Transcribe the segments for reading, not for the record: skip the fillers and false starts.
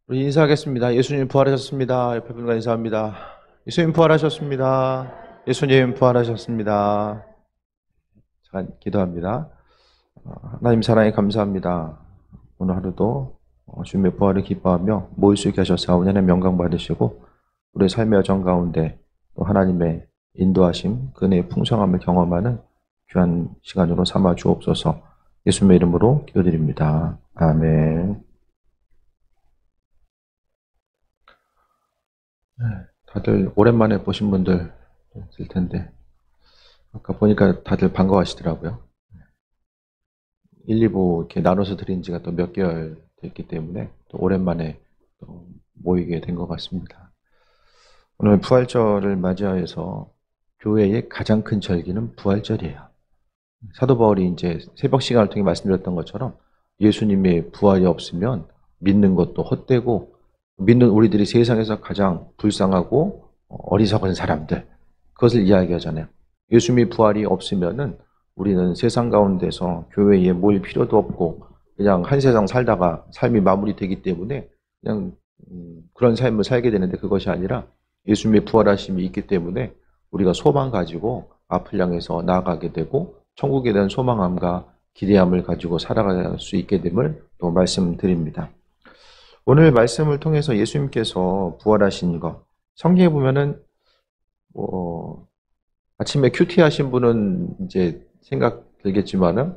우리 인사하겠습니다. 예수님 부활하셨습니다. 옆에 분과 인사합니다. 예수님 부활하셨습니다. 예수님 부활하셨습니다. 잠깐 기도합니다. 하나님 사랑에 감사합니다. 오늘 하루도 주님의 부활을 기뻐하며 모일 수 있게 하셔서 은혜의 영광 받으시고 우리의 삶의 여정 가운데 또 하나님의 인도하심, 그네의 풍성함을 경험하는 귀한 시간으로 삼아 주옵소서. 예수님의 이름으로 기도드립니다. 아멘. 다들 오랜만에 보신 분들 있을 텐데 아까 보니까 다들 반가워하시더라고요. 1, 2부 이렇게 나눠서 드린 지가 또 몇 개월 됐기 때문에 또 오랜만에 또 모이게 된 것 같습니다. 오늘 부활절을 맞이하여서 교회의 가장 큰 절기는 부활절이에요. 사도 바울이 이제 새벽 시간을 통해 말씀드렸던 것처럼 예수님의 부활이 없으면 믿는 것도 헛되고 믿는 우리들이 세상에서 가장 불쌍하고 어리석은 사람들, 그것을 이야기하잖아요. 예수님의 부활이 없으면은 우리는 세상 가운데서 교회에 모일 필요도 없고 그냥 한 세상 살다가 삶이 마무리되기 때문에 그냥 그런 삶을 살게 되는데, 그것이 아니라 예수님의 부활하심이 있기 때문에 우리가 소망 가지고 앞을 향해서 나아가게 되고 천국에 대한 소망함과 기대함을 가지고 살아갈 수 있게 됨을 또 말씀드립니다. 오늘 말씀을 통해서 예수님께서 부활하신 것, 성경에 보면은 아침에 큐티 하신 분은 이제 생각 들겠지만은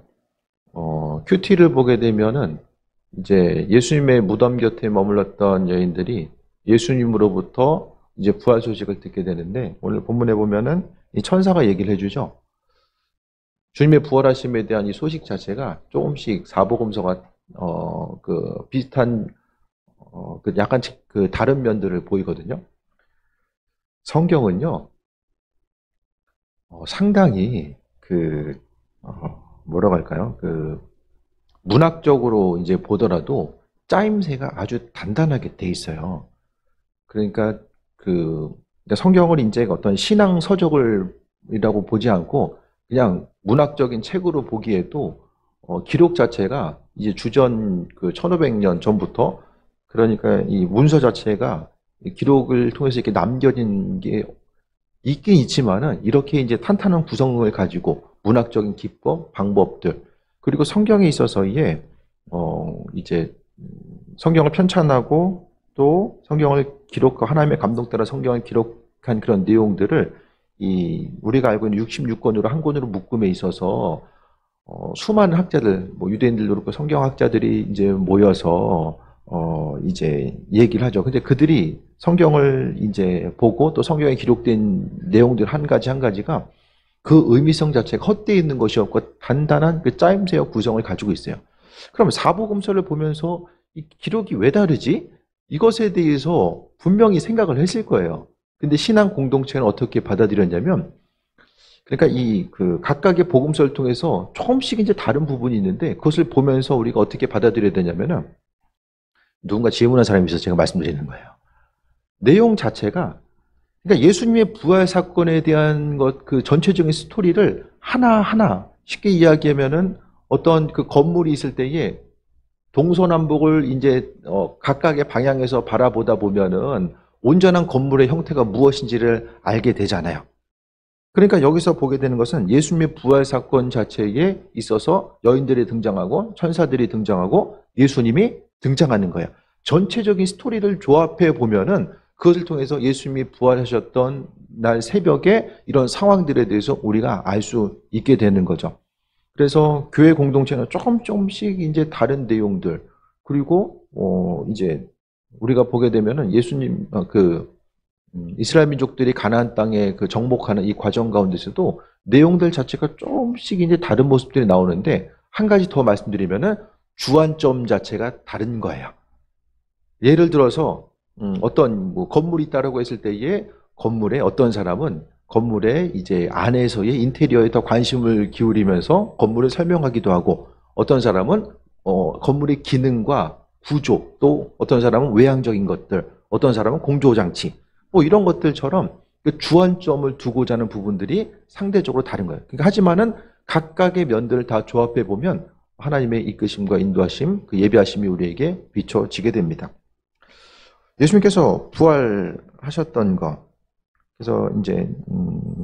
큐티를 보게 되면은 이제 예수님의 무덤 곁에 머물렀던 여인들이 예수님으로부터 이제 부활 소식을 듣게 되는데, 오늘 본문에 보면은 이 천사가 얘기를 해주죠. 주님의 부활하심에 대한 이 소식 자체가 조금씩 사복음서가 비슷한 그 약간 그 다른 면들을 보이거든요. 성경은요, 상당히 뭐라고 할까요? 문학적으로 이제 보더라도 짜임새가 아주 단단하게 돼 있어요. 그러니까 성경을 이제 어떤 신앙 서적이라고 보지 않고 그냥 문학적인 책으로 보기에도 기록 자체가 이제 주전 1500년 전부터, 그러니까 이 문서 자체가 기록을 통해서 이렇게 남겨진 게 있긴 있지만은 이렇게 이제 탄탄한 구성을 가지고 문학적인 기법, 방법들, 그리고 성경에 있어서의 이제 성경을 편찬하고 또 성경을 하나님의 감동 따라 성경을 기록한 그런 내용들을 우리가 알고 있는 66권으로 한 권으로 묶음에 있어서 수많은 학자들, 유대인들도 그렇고 성경학자들이 이제 모여서 이제 얘기를 하죠. 근데 그들이 성경을 이제 보고 또 성경에 기록된 내용들 한 가지 한 가지가 그 의미성 자체가 헛되어 있는 것이 없고 단단한 그 짜임새와 구성을 가지고 있어요. 그럼 사복음서를 보면서 이 기록이 왜 다르지? 이것에 대해서 분명히 생각을 했을 거예요. 근데 신앙 공동체는 어떻게 받아들였냐면, 그러니까 각각의 복음서를 통해서 조금씩 이제 다른 부분이 있는데 그것을 보면서 우리가 어떻게 받아들여야 되냐면은, 누군가 질문한 사람이 있어서 제가 말씀드리는 거예요. 내용 자체가, 그러니까 예수님의 부활 사건에 대한 그 전체적인 스토리를 하나하나 쉽게 이야기하면은 어떤 그 건물이 있을 때에 동서남북을 이제 각각의 방향에서 바라보다 보면은 온전한 건물의 형태가 무엇인지를 알게 되잖아요. 그러니까 여기서 보게 되는 것은 예수님의 부활 사건 자체에 있어서 여인들이 등장하고 천사들이 등장하고 예수님이 등장하는 거예요. 전체적인 스토리를 조합해 보면은 그것을 통해서 예수님이 부활하셨던 날 새벽에 이런 상황들에 대해서 우리가 알 수 있게 되는 거죠. 그래서 교회 공동체는 조금씩 이제 다른 내용들, 그리고 이제 우리가 보게 되면은 예수님 이스라엘 민족들이 가나안 땅에 정복하는 이 과정 가운데서도 내용들 자체가 조금씩 이제 다른 모습들이 나오는데, 한 가지 더 말씀드리면은 주안점 자체가 다른 거예요. 예를 들어서 어떤 건물이 있다라고 했을 때에 건물에 어떤 사람은 건물의 이제 안에서의 인테리어에 더 관심을 기울이면서 건물을 설명하기도 하고, 어떤 사람은 건물의 기능과 구조, 또 어떤 사람은 외향적인 것들, 어떤 사람은 공조장치, 이런 것들처럼 그 주안점을 두고자 하는 부분들이 상대적으로 다른 거예요. 그러니까 하지만은 각각의 면들을 다 조합해 보면 하나님의 이끄심과 인도하심, 그 예비하심이 우리에게 비춰지게 됩니다. 예수님께서 부활하셨던 것, 그래서 이제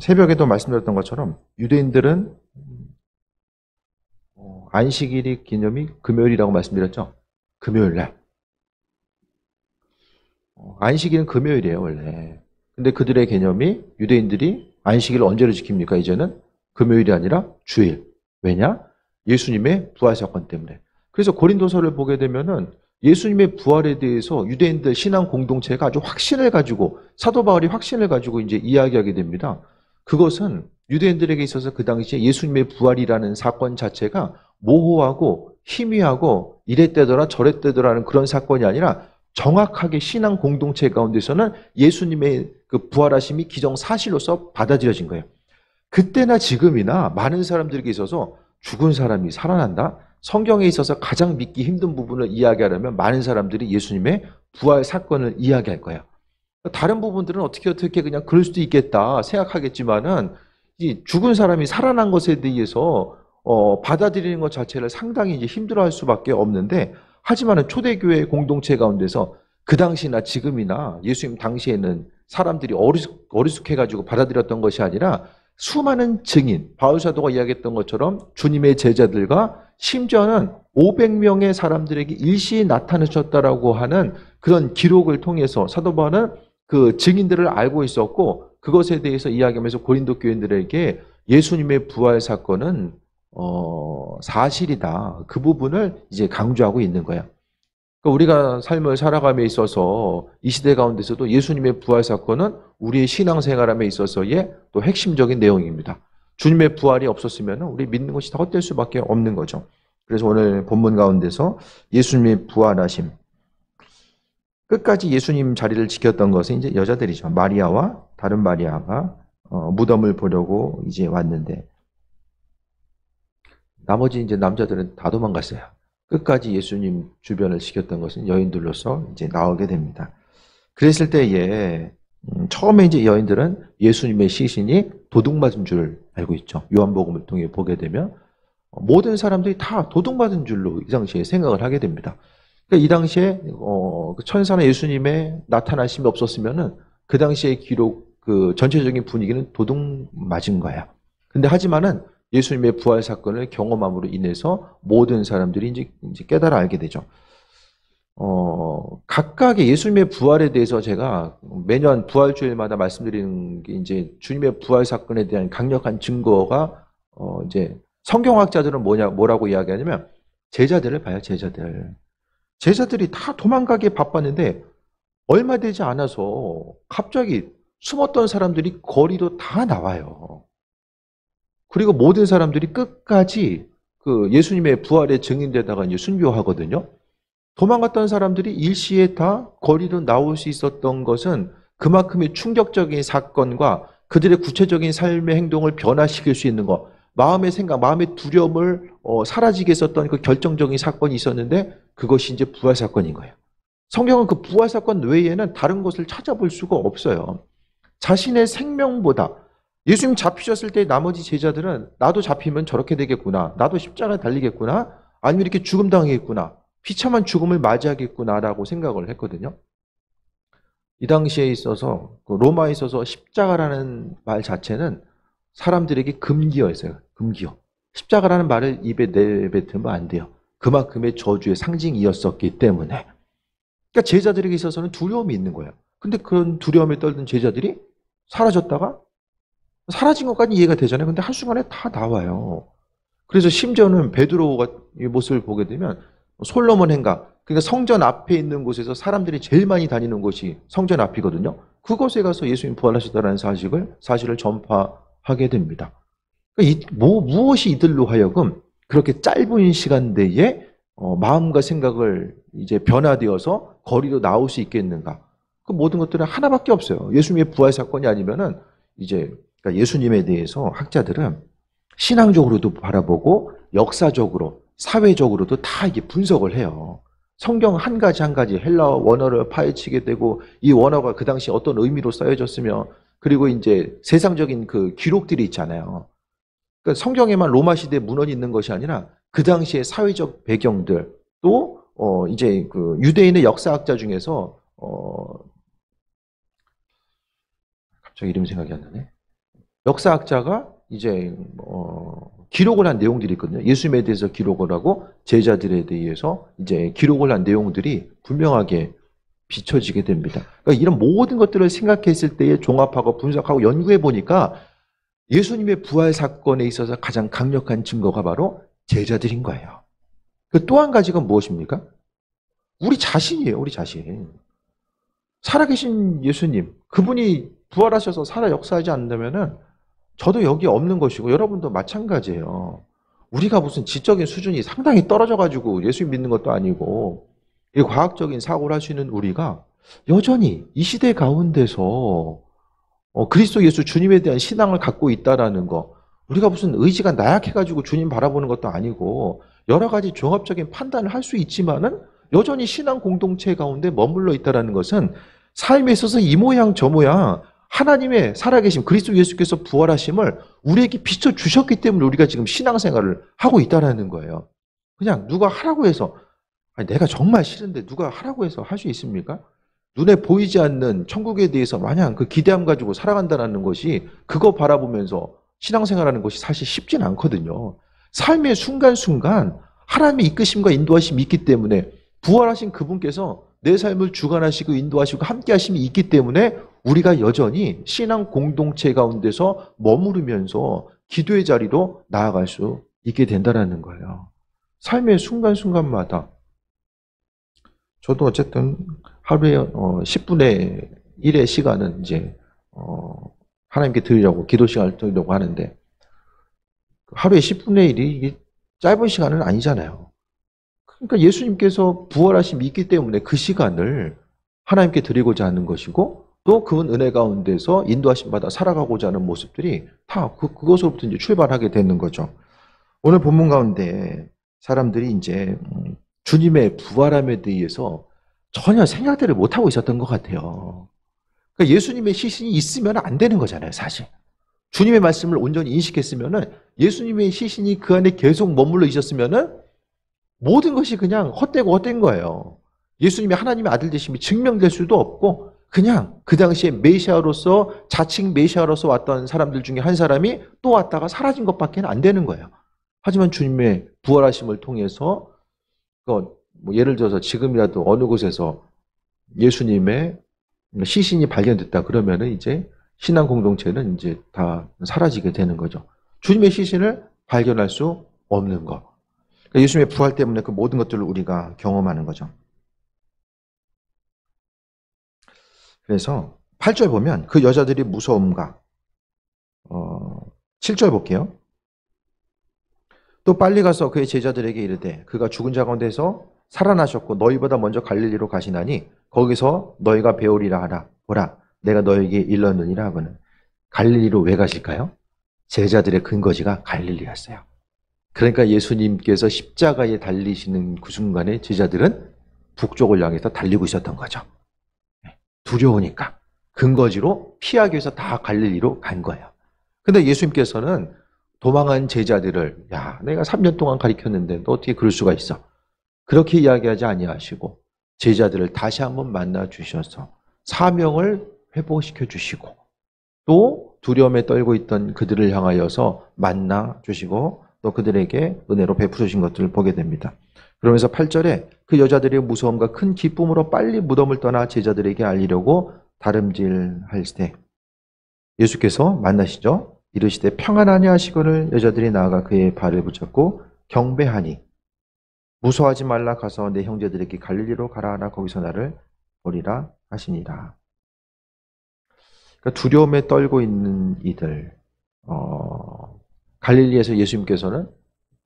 새벽에도 말씀드렸던 것처럼 유대인들은 안식일이 기념이 금요일이라고 말씀드렸죠. 금요일 날. 안식일은 금요일이에요, 원래. 근데 그들의 개념이 유대인들이 안식일을 언제로 지킵니까? 이제는 금요일이 아니라 주일. 왜냐? 예수님의 부활 사건 때문에. 그래서 고린도서를 보게 되면은 예수님의 부활에 대해서 유대인들 신앙 공동체가 아주 확신을 가지고 사도 바울이 확신을 가지고 이제 이야기하게 됩니다. 그것은 유대인들에게 있어서 그 당시에 예수님의 부활이라는 사건 자체가 모호하고 희미하고 이랬대더라 저랬대더라는 그런 사건이 아니라 정확하게 신앙 공동체 가운데서는 예수님의 그 부활하심이 기정사실로서 받아들여진 거예요. 그때나 지금이나 많은 사람들에게 있어서 죽은 사람이 살아난다? 성경에 있어서 가장 믿기 힘든 부분을 이야기하려면 많은 사람들이 예수님의 부활 사건을 이야기할 거예요. 다른 부분들은 어떻게 그냥 그럴 수도 있겠다 생각하겠지만은 이 죽은 사람이 살아난 것에 대해서 받아들이는 것 자체를 상당히 이제 힘들어할 수밖에 없는데, 하지만은 초대교회 공동체 가운데서 그 당시나 지금이나 예수님 당시에는 사람들이 어리숙해가지고 받아들였던 것이 아니라 수많은 증인, 바울 사도가 이야기했던 것처럼 주님의 제자들과 심지어는 500명의 사람들에게 일시에 나타나셨다라고 하는 그런 기록을 통해서 사도 바울은 그 증인들을 알고 있었고, 그것에 대해서 이야기하면서 고린도 교인들에게 예수님의 부활 사건은 사실이다. 그 부분을 이제 강조하고 있는 거예요. 그러니까 우리가 삶을 살아감에 있어서 이 시대 가운데서도 예수님의 부활 사건은 우리의 신앙생활함에 있어서의 또 핵심적인 내용입니다. 주님의 부활이 없었으면 우리 믿는 것이 다 헛될 수밖에 없는 거죠. 그래서 오늘 본문 가운데서 예수님의 부활하심, 끝까지 예수님 자리를 지켰던 것은 이제 여자들이죠. 마리아와 다른 마리아가 무덤을 보려고 이제 왔는데, 나머지 이제 남자들은 다 도망갔어요. 끝까지 예수님 주변을 지켰던 것은 여인들로서 이제 나오게 됩니다. 그랬을 때에 처음에 이제 여인들은 예수님의 시신이 도둑 맞은 줄 알고 있죠. 요한복음을 통해 보게 되면 모든 사람들이 다 도둑 맞은 줄로 이 당시에 생각을 하게 됩니다. 그러니까 이 당시에 그 천사나 예수님의 나타나심이 없었으면은 그 당시의 기록, 그 전체적인 분위기는 도둑 맞은 거야. 근데 하지만은 예수님의 부활 사건을 경험함으로 인해서 모든 사람들이 이제 깨달아 알게 되죠. 각각의 예수님의 부활에 대해서 제가 매년 부활주일마다 말씀드리는 게 이제 주님의 부활 사건에 대한 강력한 증거가 이제 성경학자들은 뭐라고 이야기하냐면 제자들을 봐요, 제자들. 제자들이 다 도망가기에 바빴는데 얼마 되지 않아서 갑자기 숨었던 사람들이 거리로 다 나와요. 그리고 모든 사람들이 끝까지 그 예수님의 부활의 증인되다가 이제 순교하거든요. 도망갔던 사람들이 일시에 다 거리로 나올 수 있었던 것은 그만큼의 충격적인 사건과 그들의 구체적인 삶의 행동을 변화시킬 수 있는 것, 마음의 생각, 마음의 두려움을 사라지게 했었던 그 결정적인 사건이 있었는데 그것이 이제 부활 사건인 거예요. 성경은 그 부활 사건 외에는 다른 것을 찾아볼 수가 없어요. 자신의 생명보다 예수님 잡히셨을 때 나머지 제자들은 나도 잡히면 저렇게 되겠구나, 나도 십자가에 달리겠구나, 아니면 이렇게 죽음 당하겠구나, 비참한 죽음을 맞이하겠구나라고 생각을 했거든요. 이 당시에 있어서 로마에 있어서 십자가라는 말 자체는 사람들에게 금기어였어요. 금기어. 십자가라는 말을 입에 내뱉으면 안 돼요. 그만큼의 저주의 상징이었었기 때문에. 그러니까 제자들에게 있어서는 두려움이 있는 거예요. 근데 그런 두려움에 떨던 제자들이 사라졌다가 사라진 것까지 이해가 되잖아요. 근데 한순간에 다 나와요. 그래서 심지어는 베드로가 이 모습을 보게 되면 솔로몬 행각, 그러니까 성전 앞에 있는 곳에서 사람들이 제일 많이 다니는 곳이 성전 앞이거든요. 그곳에 가서 예수님 부활하셨다는 사실을 전파하게 됩니다. 그러니까 무엇이 이들로 하여금 그렇게 짧은 시간 내에 마음과 생각을 이제 변화되어서 거리로 나올 수 있겠는가? 그 모든 것들은 하나밖에 없어요. 예수님의 부활 사건이 아니면은 이제 그러니까 예수님에 대해서 학자들은 신앙적으로도 바라보고 역사적으로, 사회적으로도 다 이게 분석을 해요. 성경 한 가지 한 가지 헬라어 원어를 파헤치게 되고 이 원어가 그 당시 어떤 의미로 쓰여졌으며, 그리고 이제 세상적인 그 기록들이 있잖아요. 그러니까 성경에만 로마 시대 문헌이 있는 것이 아니라 그 당시의 사회적 배경들, 또 이제 그 유대인의 역사학자 중에서 저 이름 생각이 안 나네. 역사학자가 이제 기록을 한 내용들이 있거든요. 예수님에 대해서 기록을 하고 제자들에 대해서 이제 기록을 한 내용들이 분명하게 비춰지게 됩니다. 그러니까 이런 모든 것들을 생각했을 때에 종합하고 분석하고 연구해 보니까 예수님의 부활 사건에 있어서 가장 강력한 증거가 바로 제자들인 거예요. 그 또 한 가지가 무엇입니까? 우리 자신이에요. 우리 자신. 살아계신 예수님, 그분이 부활하셔서 살아 역사하지 않는다면은 저도 여기 없는 것이고 여러분도 마찬가지예요. 우리가 무슨 지적인 수준이 상당히 떨어져가지고 예수 믿는 것도 아니고 이 과학적인 사고를 할 수 있는 우리가 여전히 이 시대 가운데서 그리스도 예수 주님에 대한 신앙을 갖고 있다라는 거, 우리가 무슨 의지가 나약해가지고 주님 바라보는 것도 아니고 여러 가지 종합적인 판단을 할 수 있지만은 여전히 신앙 공동체 가운데 머물러 있다라는 것은 삶에 있어서 이 모양 저 모양 하나님의 살아계심, 그리스도 예수께서 부활하심을 우리에게 비춰주셨기 때문에 우리가 지금 신앙생활을 하고 있다는 거예요. 그냥 누가 하라고 해서, 아니, 내가 정말 싫은데 누가 하라고 해서 할 수 있습니까? 눈에 보이지 않는 천국에 대해서 마냥 그 기대함 가지고 살아간다는 것이, 그거 바라보면서 신앙생활하는 것이 사실 쉽진 않거든요. 삶의 순간순간 하나님의 이끄심과 인도하심이 있기 때문에, 부활하신 그분께서 내 삶을 주관하시고 인도하시고 함께 하심이 있기 때문에 우리가 여전히 신앙 공동체 가운데서 머무르면서 기도의 자리로 나아갈 수 있게 된다는 거예요. 삶의 순간순간마다. 저도 어쨌든 하루에 10분의 1의 시간은 이제 하나님께 드리려고, 기도 시간을 드리려고 하는데, 하루에 10분의 1이 이게 짧은 시간은 아니잖아요. 그러니까 예수님께서 부활하심이 있기 때문에 그 시간을 하나님께 드리고자 하는 것이고, 또 그분 은혜 가운데서 인도하심 받아 살아가고자 하는 모습들이 다 그것으로부터 이제 출발하게 되는 거죠. 오늘 본문 가운데 사람들이 이제 주님의 부활함에 대해서 전혀 생각들을 못하고 있었던 것 같아요. 그러니까 예수님의 시신이 있으면 안 되는 거잖아요, 사실. 주님의 말씀을 온전히 인식했으면은, 예수님의 시신이 그 안에 계속 머물러 있었으면은 모든 것이 그냥 헛되고 헛된 거예요. 예수님이 하나님의 아들 되심이 증명될 수도 없고, 그냥 그 당시에 메시아로서, 자칭 메시아로서 왔던 사람들 중에 한 사람이 또 왔다가 사라진 것밖에 안 되는 거예요. 하지만 주님의 부활하심을 통해서 뭐 예를 들어서 지금이라도 어느 곳에서 예수님의 시신이 발견됐다 그러면은 이제 신앙 공동체는 이제 다 사라지게 되는 거죠. 주님의 시신을 발견할 수 없는 것. 그러니까 예수님의 부활 때문에 그 모든 것들을 우리가 경험하는 거죠. 그래서 8절 보면 그 여자들이 무서움과 7절 볼게요. 또 빨리 가서 그의 제자들에게 이르되 그가 죽은 자 가운데서 살아나셨고 너희보다 먼저 갈릴리로 가시나니 거기서 너희가 배우리라 하라. 보라, 내가 너희에게 일렀느니라 하거늘. 갈릴리로 왜 가실까요? 제자들의 근거지가 갈릴리였어요. 그러니까 예수님께서 십자가에 달리시는 그 순간에 제자들은 북쪽을 향해서 달리고 있었던 거죠. 두려우니까 근거지로 피하기 위해서 다 갈릴리로 간 거예요. 근데 예수님께서는 도망한 제자들을, 야, 내가 3년 동안 가르쳤는데 너 어떻게 그럴 수가 있어? 그렇게 이야기하지 아니하시고 제자들을 다시 한번 만나 주셔서 사명을 회복시켜 주시고, 또 두려움에 떨고 있던 그들을 향하여서 만나 주시고 또 그들에게 은혜로 베풀어 주신 것들을 보게 됩니다. 그러면서 8절에 그 여자들의 무서움과 큰 기쁨으로 빨리 무덤을 떠나 제자들에게 알리려고 다름질할 때 예수께서 만나시죠. 이르시되 평안하냐 하시거늘 여자들이 나아가 그의 발을 붙잡고 경배하니 무서워하지 말라, 가서 내 형제들에게 갈릴리로 가라 하나 거기서 나를 보리라 하시니라. 그러니까 두려움에 떨고 있는 이들, 갈릴리에서 예수님께서는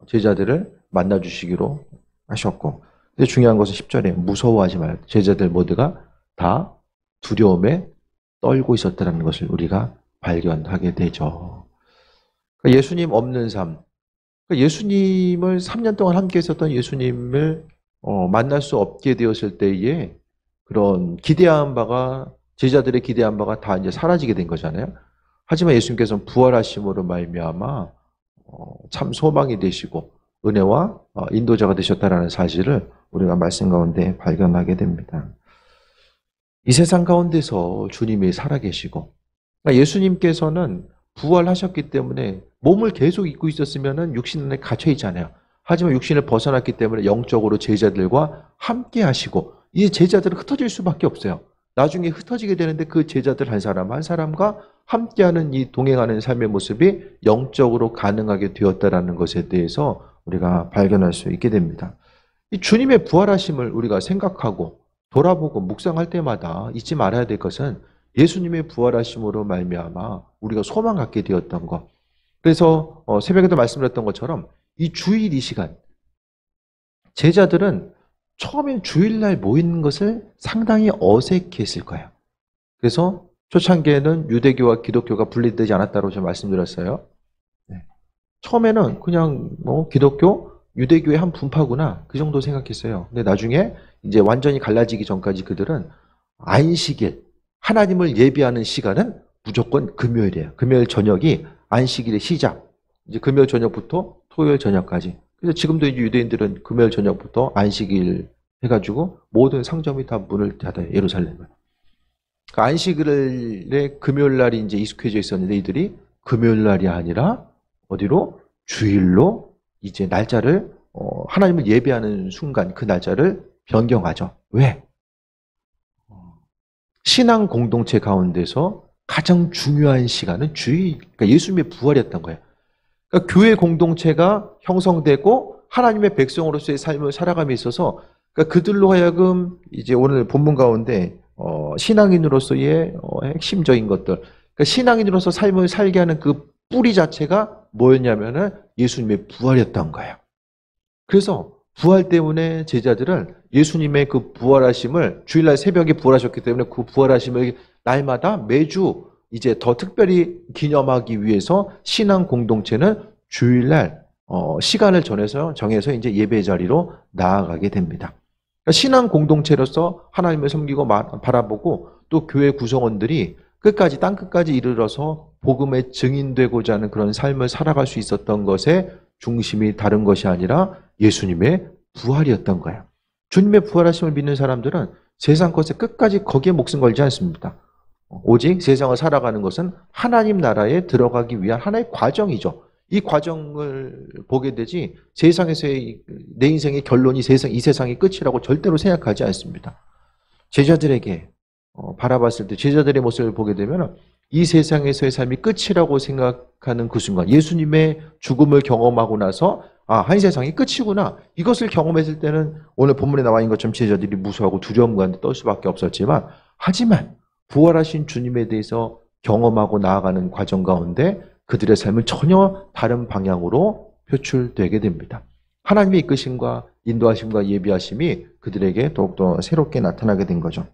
제자들을 만나주시기로 하셨고, 근데 중요한 것은 10절에 무서워하지 말라. 제자들 모두가 다 두려움에 떨고 있었다는 것을 우리가 발견하게 되죠. 그러니까 예수님 없는 삶, 그러니까 예수님을 3년 동안 함께 있었던 예수님을 만날 수 없게 되었을 때에 그런 기대한 바가, 제자들의 기대한 바가 다 이제 사라지게 된 거잖아요. 하지만 예수님께서는 부활하심으로 말미암아 참 소망이 되시고 은혜와 인도자가 되셨다라는 사실을 우리가 말씀 가운데 발견하게 됩니다. 이 세상 가운데서 주님이 살아계시고, 그러니까 예수님께서는 부활하셨기 때문에 몸을 계속 입고 있었으면 육신 안에 갇혀 있잖아요. 하지만 육신을 벗어났기 때문에 영적으로 제자들과 함께 하시고 이 제자들은 흩어질 수밖에 없어요. 나중에 흩어지게 되는데 그 제자들 한 사람 한 사람과 함께하는 이 동행하는 삶의 모습이 영적으로 가능하게 되었다라는 것에 대해서 우리가 발견할 수 있게 됩니다. 이 주님의 부활하심을 우리가 생각하고 돌아보고 묵상할 때마다 잊지 말아야 될 것은 예수님의 부활하심으로 말미암아 우리가 소망 갖게 되었던 것. 그래서 새벽에도 말씀드렸던 것처럼 이 주일 이 시간 제자들은 처음엔 주일날 모이는 것을 상당히 어색했을 거예요. 그래서 초창기에는 유대교와 기독교가 분리되지 않았다고 제가 말씀드렸어요. 네. 처음에는 그냥 기독교, 유대교의 한 분파구나 그 정도 생각했어요. 근데 나중에 이제 완전히 갈라지기 전까지 그들은 안식일, 하나님을 예배하는 시간은 무조건 금요일이에요. 금요일 저녁이 안식일의 시작. 이제 금요일 저녁부터 토요일 저녁까지. 그래서 지금도 이제 유대인들은 금요일 저녁부터 안식일 해가지고 모든 상점이 다 문을 닫아요. 예루살렘은. 그 안식일에 금요일 날이 이제 익숙해져 있었는데 이들이 금요일 날이 아니라 어디로? 주일로 이제 날짜를 하나님을 예배하는 순간 그 날짜를 변경하죠. 왜? 신앙 공동체 가운데서 가장 중요한 시간은 주일, 그러니까 예수님의 부활이었던 거예요. 그러니까 교회 공동체가 형성되고 하나님의 백성으로서의 삶을 살아감에 있어서 그러니까 그들로 하여금 이제 오늘 본문 가운데 신앙인으로서의 핵심적인 것들, 그러니까 신앙인으로서 삶을 살게 하는 그 뿌리 자체가 뭐였냐면은 예수님의 부활이었던 거예요. 그래서 부활 때문에 제자들은 예수님의 그 부활하심을 주일날 새벽에 부활하셨기 때문에 그 부활하심을 날마다 매주 이제 더 특별히 기념하기 위해서 신앙 공동체는 주일날 시간을 정해서 이제 예배 자리로 나아가게 됩니다. 그러니까 신앙 공동체로서 하나님을 섬기고 바라보고 또 교회 구성원들이 끝까지 땅 끝까지 이르러서 복음의 증인되고자 하는 그런 삶을 살아갈 수 있었던 것에 중심이 다른 것이 아니라 예수님의 부활이었던 거예요. 주님의 부활하심을 믿는 사람들은 세상 것에 끝까지 거기에 목숨 걸지 않습니다. 오직 세상을 살아가는 것은 하나님 나라에 들어가기 위한 하나의 과정이죠. 이 과정을 보게 되지 세상에서의 내 인생의 결론이 이 세상의 끝이라고 절대로 생각하지 않습니다. 제자들에게 바라봤을 때 제자들의 모습을 보게 되면 이 세상에서의 삶이 끝이라고 생각하는 그 순간 예수님의 죽음을 경험하고 나서 한 세상이 끝이구나. 이것을 경험했을 때는 오늘 본문에 나와 있는 것처럼 제자들이 무서워하고 두려움 가운데 떨 수밖에 없었지만 하지만 부활하신 주님에 대해서 경험하고 나아가는 과정 가운데 그들의 삶은 전혀 다른 방향으로 표출되게 됩니다. 하나님의 이끄심과 인도하심과 예비하심이 그들에게 더욱더 새롭게 나타나게 된 거죠.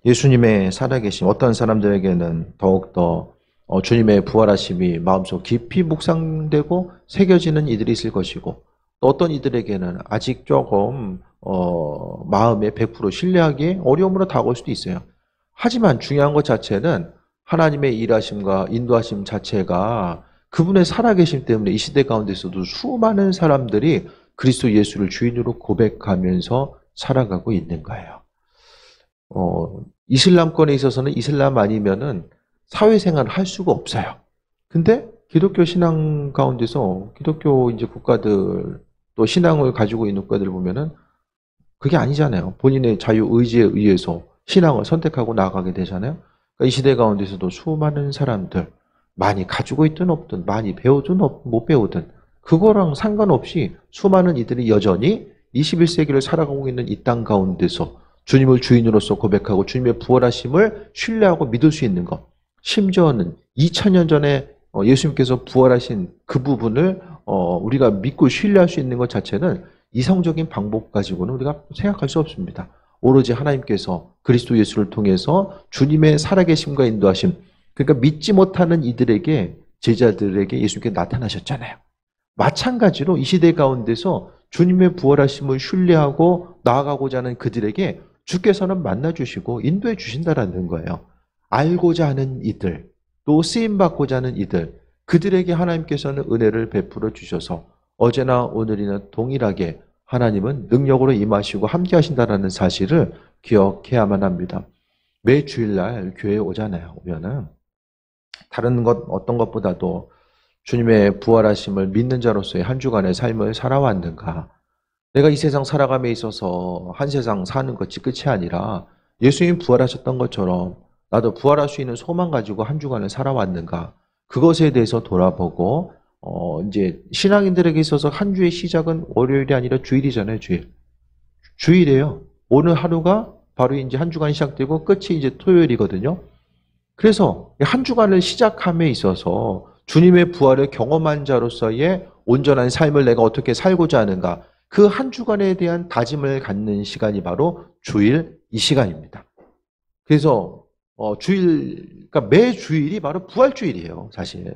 예수님의 살아계심, 어떤 사람들에게는 더욱더 주님의 부활하심이 마음속 깊이 묵상되고 새겨지는 이들이 있을 것이고 또 어떤 이들에게는 아직 조금 마음에 100% 신뢰하기에 어려움으로 다가올 수도 있어요. 하지만 중요한 것 자체는 하나님의 일하심과 인도하심 자체가 그분의 살아계심 때문에 이 시대 가운데서도 수많은 사람들이 그리스도 예수를 주인으로 고백하면서 살아가고 있는 거예요. 이슬람권에 있어서는 이슬람 아니면은 사회생활을 할 수가 없어요. 근데 기독교 신앙 가운데서 기독교 이제 국가들 또 신앙을 가지고 있는 국가들을 보면은 그게 아니잖아요. 본인의 자유 의지에 의해서 신앙을 선택하고 나아가게 되잖아요. 그러니까 이 시대 가운데서도 수많은 사람들 많이 가지고 있든 없든 많이 배우든 못 배우든 그거랑 상관없이 수많은 이들이 여전히 21세기를 살아가고 있는 이 땅 가운데서 주님을 주인으로서 고백하고 주님의 부활하심을 신뢰하고 믿을 수 있는 것. 심지어는 2000년 전에 예수님께서 부활하신 그 부분을 우리가 믿고 신뢰할 수 있는 것 자체는 이성적인 방법 가지고는 우리가 생각할 수 없습니다. 오로지 하나님께서 그리스도 예수를 통해서 주님의 살아계심과 인도하심, 그러니까 믿지 못하는 이들에게 제자들에게 예수님께 나타나셨잖아요. 마찬가지로 이 시대 가운데서 주님의 부활하심을 신뢰하고 나아가고자 하는 그들에게 주께서는 만나주시고 인도해 주신다라는 거예요. 알고자 하는 이들, 또 쓰임받고자 하는 이들, 그들에게 하나님께서는 은혜를 베풀어 주셔서 어제나 오늘이나 동일하게 하나님은 능력으로 임하시고 함께 하신다는 사실을 기억해야만 합니다. 매 주일날 교회에 오잖아요. 오면은 다른 것 어떤 것보다도 주님의 부활하심을 믿는 자로서의 한 주간의 삶을 살아왔는가? 내가 이 세상 살아감에 있어서 한 세상 사는 것이 끝이 아니라 예수님 부활하셨던 것처럼 나도 부활할 수 있는 소망 가지고 한 주간을 살아왔는가? 그것에 대해서 돌아보고 이제 신앙인들에게 있어서 한 주의 시작은 월요일이 아니라 주일이잖아요, 주일. 주일이에요. 오늘 하루가 바로 이제 한 주간이 시작되고 끝이 이제 토요일이거든요. 그래서 한 주간을 시작함에 있어서 주님의 부활을 경험한 자로서의 온전한 삶을 내가 어떻게 살고자 하는가, 그 한 주간에 대한 다짐을 갖는 시간이 바로 주일 이 시간입니다. 그래서 그러니까 매 주일이 바로 부활주일이에요, 사실.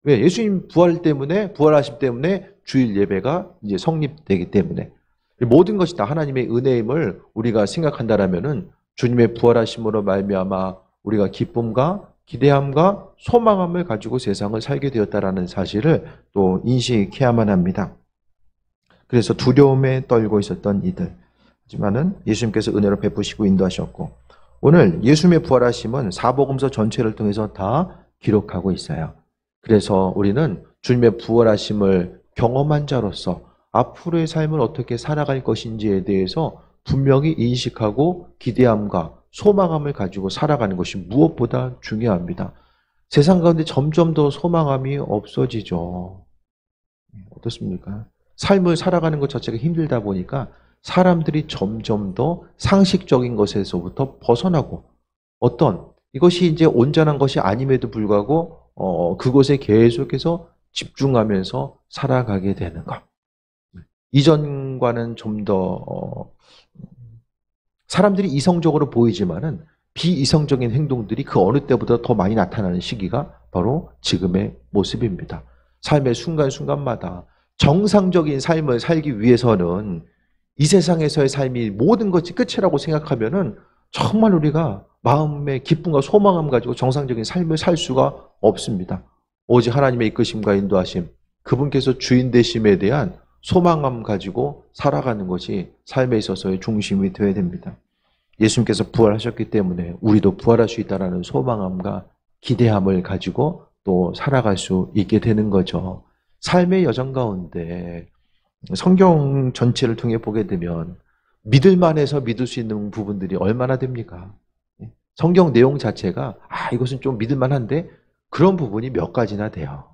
왜? 예수님 부활하심 때문에 주일 예배가 이제 성립되기 때문에. 모든 것이 다 하나님의 은혜임을 우리가 생각한다라면은 주님의 부활하심으로 말미암아 우리가 기쁨과 기대함과 소망함을 가지고 세상을 살게 되었다라는 사실을 또 인식해야만 합니다. 그래서 두려움에 떨고 있었던 이들. 하지만은 예수님께서 은혜로 베푸시고 인도하셨고, 오늘 예수님의 부활하심은 사복음서 전체를 통해서 다 기록하고 있어요. 그래서 우리는 주님의 부활하심을 경험한 자로서 앞으로의 삶을 어떻게 살아갈 것인지에 대해서 분명히 인식하고 기대함과 소망함을 가지고 살아가는 것이 무엇보다 중요합니다. 세상 가운데 점점 더 소망함이 없어지죠. 어떻습니까? 삶을 살아가는 것 자체가 힘들다 보니까 사람들이 점점 더 상식적인 것에서부터 벗어나고, 이것이 이제 온전한 것이 아님에도 불구하고 그것에 계속해서 집중하면서 살아가게 되는 것. 이전과는 좀 더 사람들이 이성적으로 보이지만은 비이성적인 행동들이 그 어느 때보다 더 많이 나타나는 시기가 바로 지금의 모습입니다. 삶의 순간순간마다 정상적인 삶을 살기 위해서는 이 세상에서의 삶이 모든 것이 끝이라고 생각하면은 정말 우리가 마음의 기쁨과 소망함 가지고 정상적인 삶을 살 수가 없습니다. 오직 하나님의 이끄심과 인도하심, 그분께서 주인 되심에 대한 소망함 가지고 살아가는 것이 삶에 있어서의 중심이 되어야 됩니다. 예수님께서 부활하셨기 때문에 우리도 부활할 수 있다는 소망함과 기대함을 가지고 또 살아갈 수 있게 되는 거죠. 삶의 여정 가운데 성경 전체를 통해 보게 되면 믿을만해서 믿을 수 있는 부분들이 얼마나 됩니까? 성경 내용 자체가 이것은 좀 믿을만한데 그런 부분이 몇 가지나 돼요.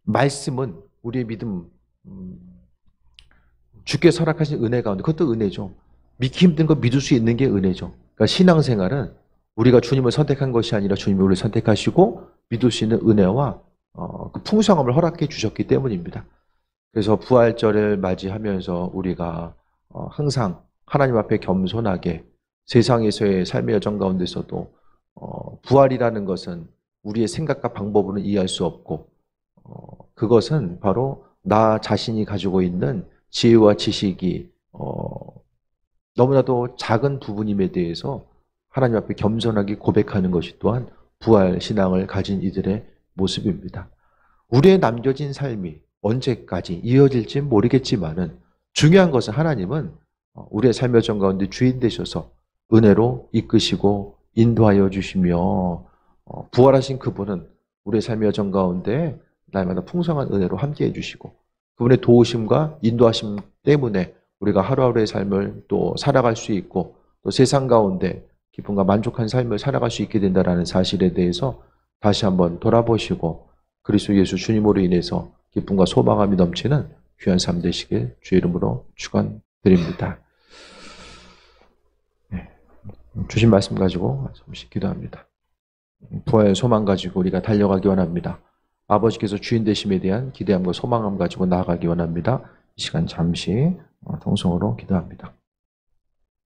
말씀은 우리의 믿음, 주께서 허락하신 은혜 가운데, 그것도 은혜죠. 믿기 힘든 거 믿을 수 있는 게 은혜죠. 그러니까 신앙생활은 우리가 주님을 선택한 것이 아니라 주님이 우리를 선택하시고 믿을 수 있는 은혜와 그 풍성함을 허락해 주셨기 때문입니다. 그래서 부활절을 맞이하면서 우리가 항상 하나님 앞에 겸손하게 세상에서의 삶의 여정 가운데서도 부활이라는 것은 우리의 생각과 방법으로는 이해할 수 없고, 그것은 바로 나 자신이 가지고 있는 지혜와 지식이 너무나도 작은 부분임에 대해서 하나님 앞에 겸손하게 고백하는 것이 또한 부활 신앙을 가진 이들의 모습입니다. 우리의 남겨진 삶이 언제까지 이어질지 모르겠지만은 중요한 것은 하나님은 우리의 삶의 여정 가운데 주인 되셔서 은혜로 이끄시고 인도하여 주시며, 부활하신 그분은 우리의 삶의 여정 가운데 날마다 풍성한 은혜로 함께해 주시고, 그분의 도우심과 인도하심 때문에 우리가 하루하루의 삶을 또 살아갈 수 있고, 또 세상 가운데 기쁨과 만족한 삶을 살아갈 수 있게 된다는 사실에 대해서 다시 한번 돌아보시고 그리스도 예수 주님으로 인해서 기쁨과 소망함이 넘치는 귀한 삶 되시길 주의 이름으로 축원드립니다. 주신 말씀 가지고 잠시 기도합니다. 부활의 소망 가지고 우리가 달려가기 원합니다. 아버지께서 주인 되심에 대한 기대함과 소망함 가지고 나아가기 원합니다. 이 시간 잠시 통성으로 기도합니다.